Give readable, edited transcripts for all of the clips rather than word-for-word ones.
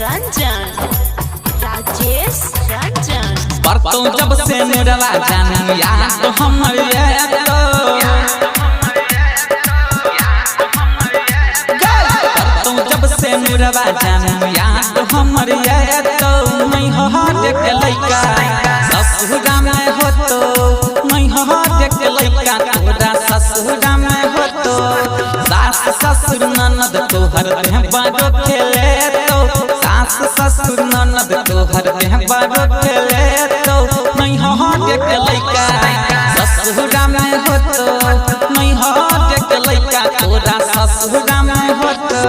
रंजन राजेश रंजन। परतों जब से नुरवा जानू याद तो हमर परतों जब से नुरवा जानू याद तो हमर तो नहीं हो देख लइका ससुरा में हो तो नहीं हो देख लइका तोरा ससुरा में हो तो सास ससुर ननद तोहर देह बारो खेले तो सास ससुर ननद तोहर देह बारो खेले तो नहीं हो देख लइका ससुरा में हो तो नहीं हो देख लइका तोरा ससुरा में हो तो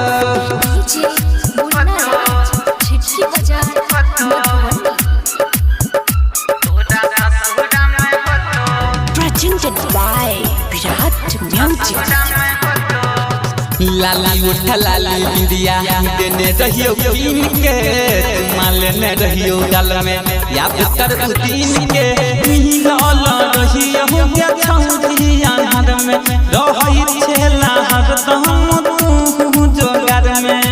presented by Virat Music। लाली उठा लाली बिंदिया देने रहियो कीन के मालने रहियो गल में या कर दिन के मिलल रहियो के छौरी आहार में रहै छेला हरदम तू जोगार में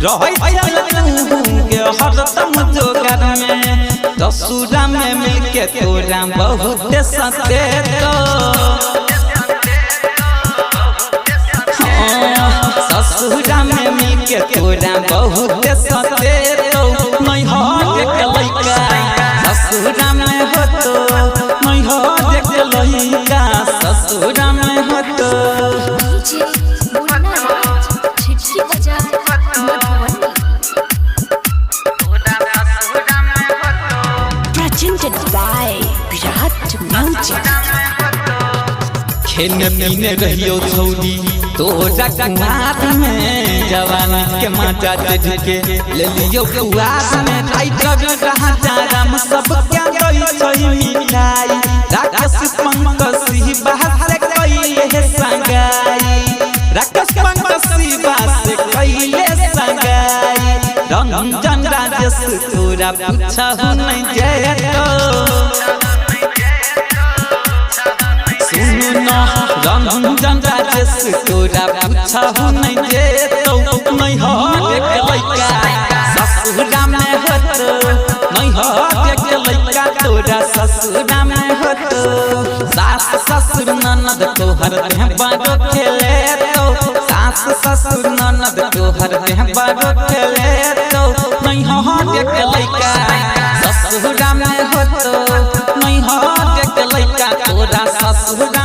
रहै छेला तू के हरदम जोगार में ससुरा में मिलके तोरा बहुत सते तो ससुरा में मिलके तोरा बहुत सते तो नहीं हो देख लइका ससुरा में हो तो नहीं हो देख लइका ससुरा में हो तो presented by Virat Music। खेल पीने रहियो छौरी तोरा कुमार में जवानी के माता के ले लियो कुआस में टाइटर रहा जाराम सब क्या गई छई मिठाई राकेश पंकसी बाहर से कइले है संगाई राकेश पंकसी बाहर से कइले संगाई रंजन राजेश तोरा पूछा हो नहीं जाए रंजन राजेश तोरा पूछा हो नहीं जे तो नहीं हो देख लइका ससुरा में हो तो नहीं हो देख लइका तोरा ससुरा में हो तो सास ससुर ननद तोहर देह बारो खेले तो सास ससुर ननद तोहर देह बारो खेले तो नहीं हो देख लइका ससुरा में हो तो नहीं हो देख लइका तोरा ससुरा